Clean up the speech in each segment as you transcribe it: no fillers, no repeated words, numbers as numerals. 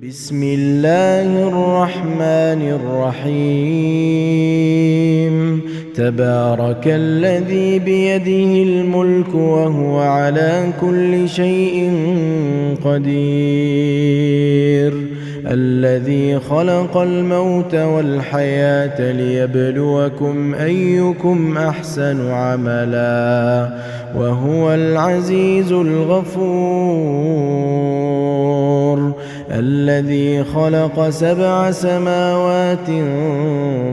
بسم الله الرحمن الرحيم تبارك الذي بيده الملك وهو على كل شيء قدير الذي خلق الموت والحياة ليبلوكم أيكم أحسن عملا وهو العزيز الغفور الذي خلق 7 سماوات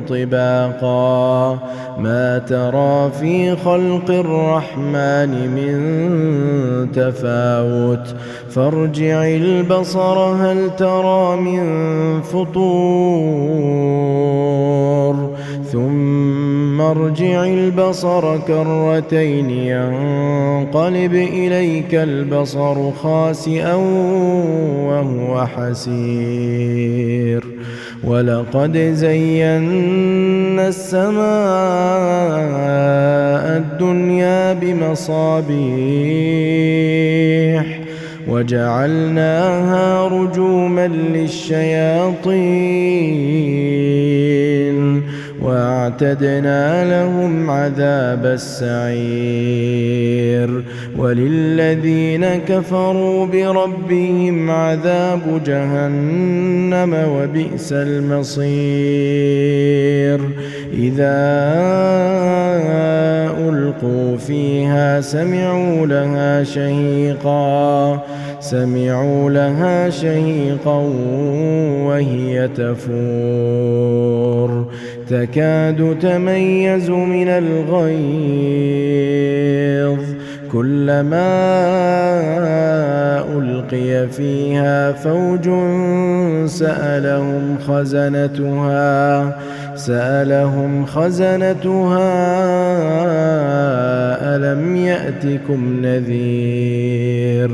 طباقا ما ترى في خلق الرحمن من تفاوت فارجع البصر هل ترى من فطور ثم ارجع البصر كرتين ينقلب إليك البصر خاسئا وهو حسير ولقد زينا السماء الدنيا بمصابيح وجعلناها رجوما للشياطين وأعتدنا لهم عذاب السعير وللذين كفروا بربهم عذاب جهنم وبئس المصير إذا ألقوا فيها سمعوا لها شهيقا وهي تفور تكاد تميز من الغيظ كلما ألقي فيها فوج سألهم خزنتها ألم يأتكم نذير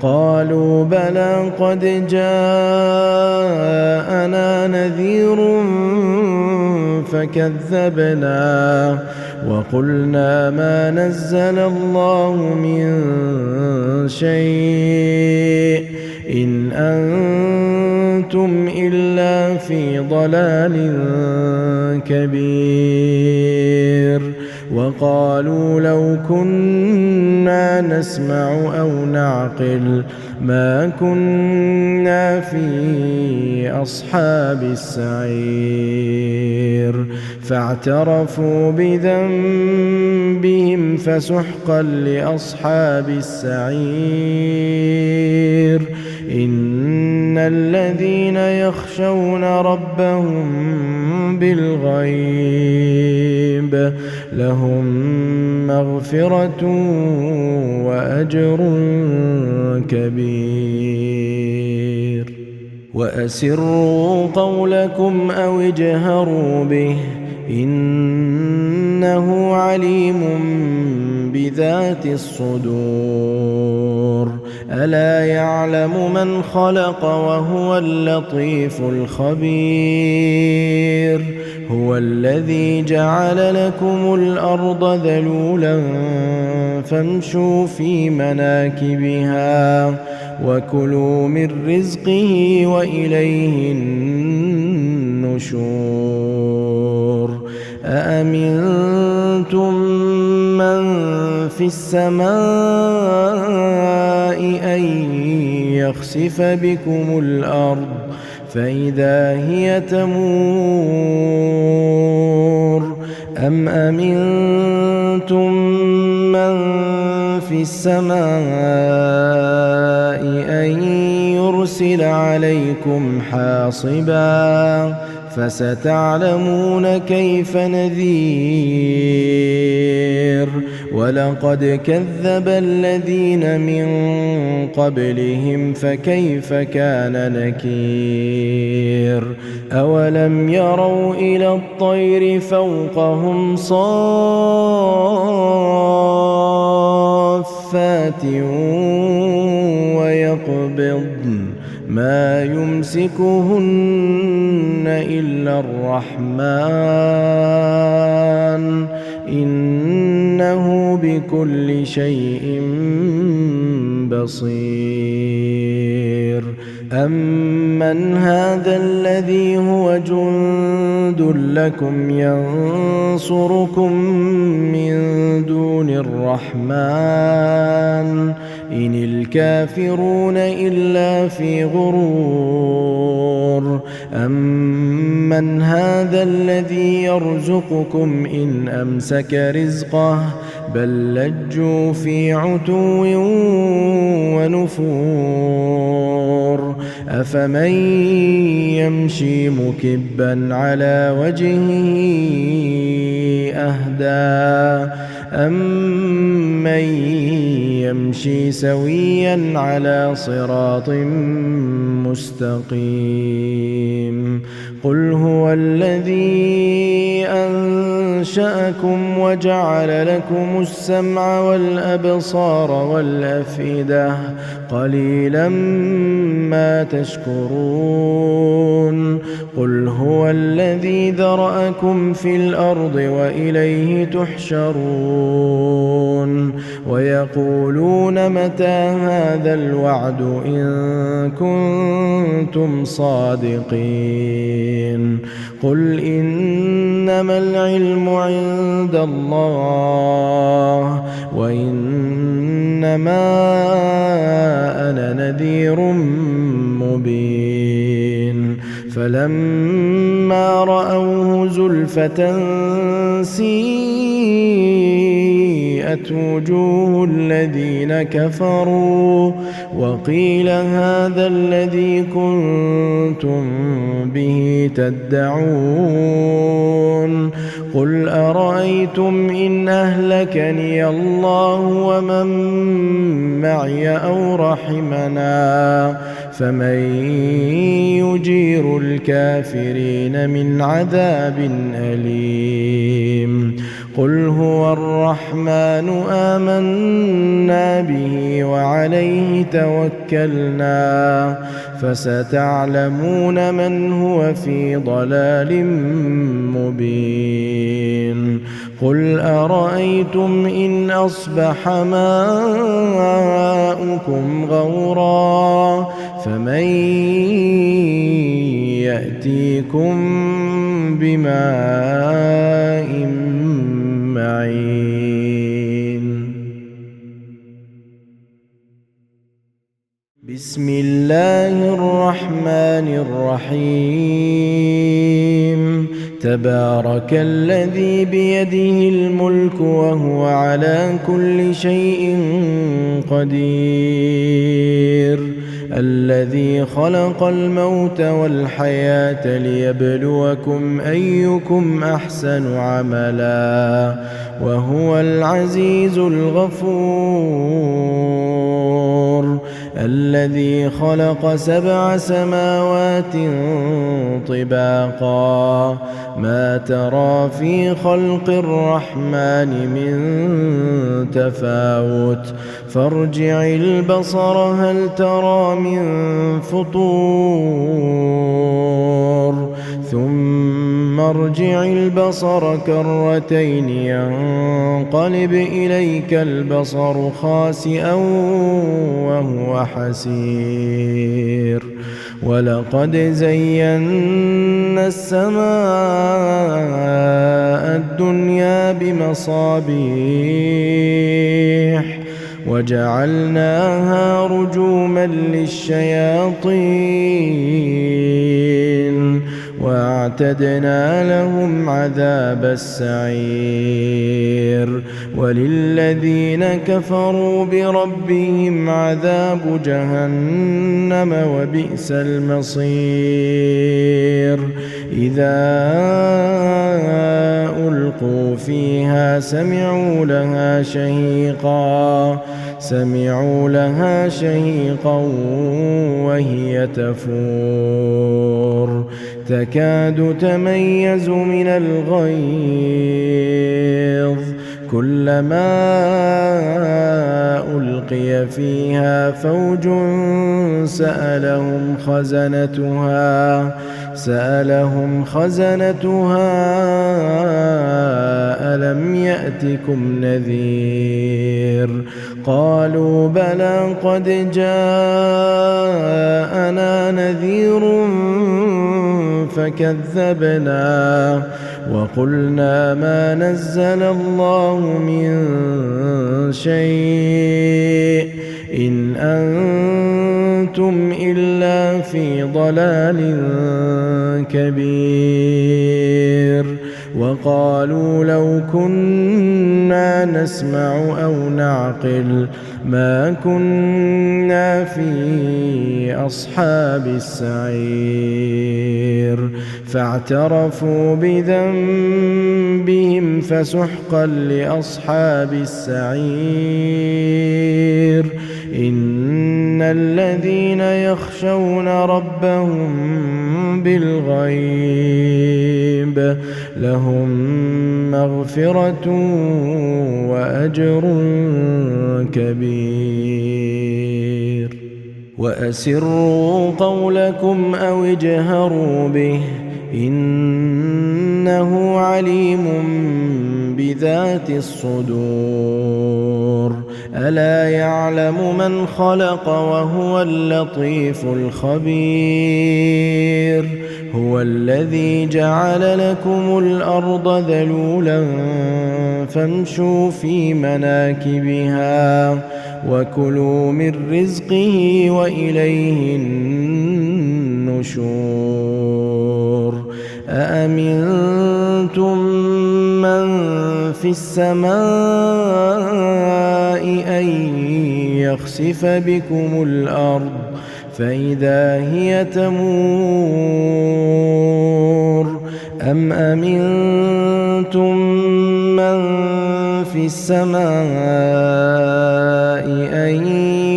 قالوا بلى قد جاءنا نذير فكذبنا وقلنا ما نزل الله من شيء إن أنتم إلا في ضلال كبير وقالوا لو كنا نسمع أو نعقل ما كنا في أصحاب السعير فاعترفوا بذنبهم فسحقا لأصحاب السعير إن الذين يخشون ربهم بالغيب لهم مغفرة وأجر كبير وأسروا قولكم أو اجهروا به إنه عليم بذات الصدور ألا يعلم من خلق وهو اللطيف الخبير هو الذي جعل لكم الأرض ذلولا فامشوا في مناكبها وكلوا من رزقه وإليه النشور أأمنتم من في السماء أن يخسف بكم الأرض فإذا هي تمور أم أمنتم من في السماء أن يرسل عليكم حاصبا فستعلمون كيف نذير ولقد كذب الذين من قبلهم فكيف كان نكير أولم يروا إلى الطير فوقهم صافات ويقبضن ما يمسكهن إلا الرحمن إنه بكل شيء بصير أَمَّنْ هَذَا الَّذِي هُوَ جُندٌ لَّكُمْ يَنصُرُكُم مِّن دُونِ الرَّحْمَٰنِ إِنِ الْكَافِرُونَ إِلَّا فِي غُرُورٍ أَمَّنْ هَذَا الَّذِي يَرْزُقُكُمْ إِنْ أَمْسَكَ رِزْقَهُ بَل لَّجُّوا فِي عُتُوٍّ وَنُفُورٍ أَفَمَن يَمْشِي مُكِبًّا عَلَىٰ وَجْهِهِ أَهْدَىٰ أَمَّن يَمْشِي سَوِيًّا عَلَىٰ صِرَاطٍ مُّسْتَقِيمٍ قُلْ هُوَ الَّذِي أَنشَأَكُمْ وَجَعَلَ لَكُمُ السَّمْعَ وَالْأَبْصَارَ وَالْأَفْئِدَةَ قَلِيلًا مَّا تَشْكُرُونَ قُلْ هُوَ الَّذِي ذَرَأَكُمْ فِي الْأَرْضِ وَإِلَيْهِ تُحْشَرُونَ وَيَقُولُونَ مَتَىٰ هَٰذَا الْوَعْدُ إِن كُنتُمْ صَادِقِينَ قُلْ إِنَّمَا الْعِلْمُ عِندَ اللَّهِ وَإِنَّمَا أَنَا نَذِيرٌ مُّبِينٌ فَلَمَّا رَأَوْهُ زُلْفَةً سِيئَتْ وُجُوهُ الَّذِينَ كَفَرُوا وَقِيلَ هَٰذَا الَّذِي كُنتُم بِهِ تَدَّعُونَ قُلْ أَرَأَيْتُمْ إِنْ أَهْلَكَنِيَ اللَّهُ وَمَن مَّعِيَ أَوْ رَحِمَنَا فَمَن يُجِيرُ الْكَافِرِينَ مِنْ عَذَابٍ أَلِيمٍ قُلْ هُوَ الرَّحْمَٰنُ آمَنَّا بِهِ وَعَلَيْهِ تَوَكَّلْنَا فَسَتَعْلَمُونَ مَنْ هُوَ فِي ضَلَالٍ مُّبِينٍ قُلْ أَرَأَيْتُمْ إِنْ أَصْبَحَ مَاؤُكُمْ غَوْرًا فَمَن يَأْتِيكُم بِمَاءٍ معين بسم الله الرحمن الرحيم تبارك الذي بيده الملك وهو على كل شيء قدير الذي خلق الموت والحياة ليبلوكم أيكم أحسن عملا وهو العزيز الغفور الذي خلق 7 سماوات طباقا ما ترى في خلق الرحمن من تفاوت فارجع البصر هل ترى من فطور ثم ارجع البصر كرتين ينقلب إليك البصر خاسئا وهو حسير ولقد زينا السماء الدنيا بمصابيح وجعلناها رجوما للشياطين وأعتدنا لهم عذاب السعير وللذين كفروا بربهم عذاب جهنم وبئس المصير إذا ألقوا فيها سمعوا لها شهيقا وهي تفور تكاد تميز من الغيظ كلما ألقي فيها فوج سألهم خزنتها ألم يأتكم نذير قالوا بلى قد جاءنا نذير فكذبنا وقلنا ما نزل الله من شيء إن أنتم إلا في ضلال كبير. وقالوا لو كنا نسمع أو نعقل ما كنا في أصحاب السعير. فاعترفوا بذنبهم فسحقا لأصحاب السعير. إن الذين يخشون ربهم بالغيب لهم مغفرة وأجر كبير. وأسروا قولكم أو اجهروا به إنه عليم بذات الصدور. ألا يعلم من خلق وهو اللطيف الخبير. هو الذي جعل لكم الأرض ذلولا فامشوا في مناكبها وكلوا من رزقه وإليه النشور. أأمنتم من في السماء أن يخسف بكم الأرض فإذا هي تمور أم أمنتم من في السماء أن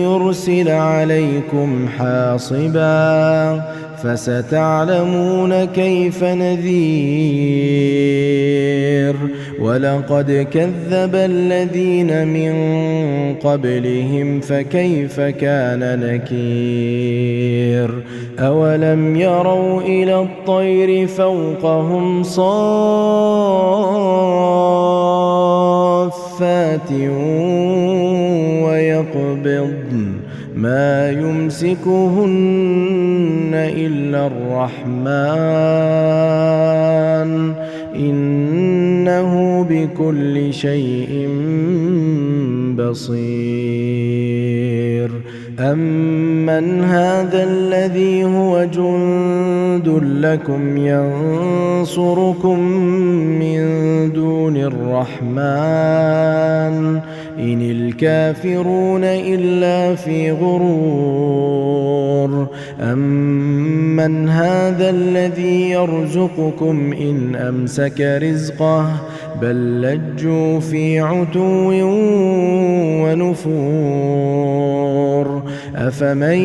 يرسل عليكم حاصبا فستعلمون كيف نذير. ولقد كذب الذين من قبلهم فكيف كان نكير. أولم يروا إلى الطير فوقهم صافات ويقبضن ما يمسكهن إلا الرحمن إنه بكل شيء بصير. أمن هذا الذي هو جند لكم ينصركم من دون الرحمن إن الكافرون إلا في غرور. أمن هذا الذي يرزقكم إن أمسك رزقه بل لجوا في عتو ونفور. أفمن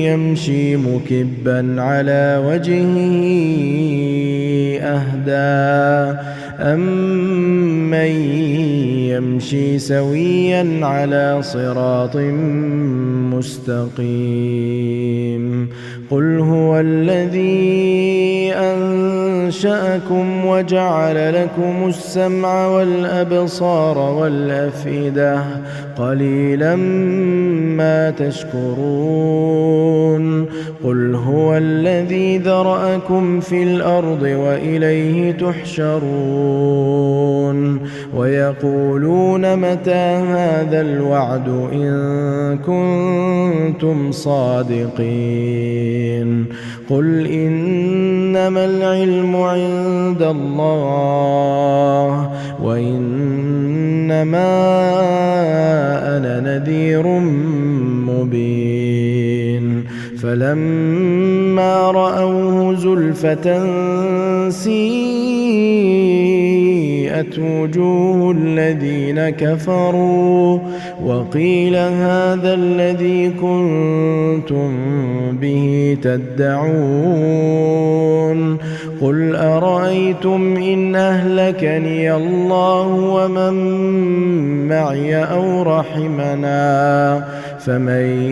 يمشي مكبا على وجهه أهدى أمن يمشي سويا على صراط مستقيم. قل هو الذي أنشأكم وجعل لكم السمع والأبصار والأفئدة قليلا ما تشكرون. قل هو الذي ذرأكم في الأرض وإليه تحشرون. ويقولون متى هذا الوعد إن كنتم صادقين. قل إنما العلم عند الله وإنما أنا نذير مبين. فلما رأوه زلفة سيئت وجوه الذين كفروا وقيل هذا الذي كنتم به تدعون. قل أرأيتم إن أهلكني الله ومن معي أو رحمنا فمن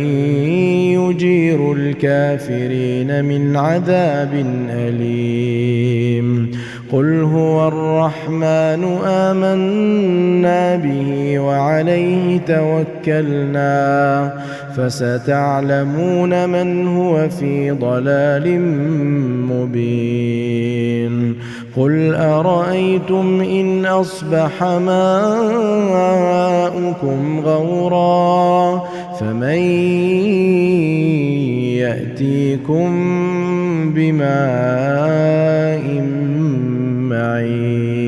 يجير الكافرين من عذاب أليم قل هو الرحمن آمنا به وعليه توكلنا فستعلمون من هو في ضلال مبين قل أرأيتم إن أصبح ماؤكم غورا فمن يأتيكم بماء معين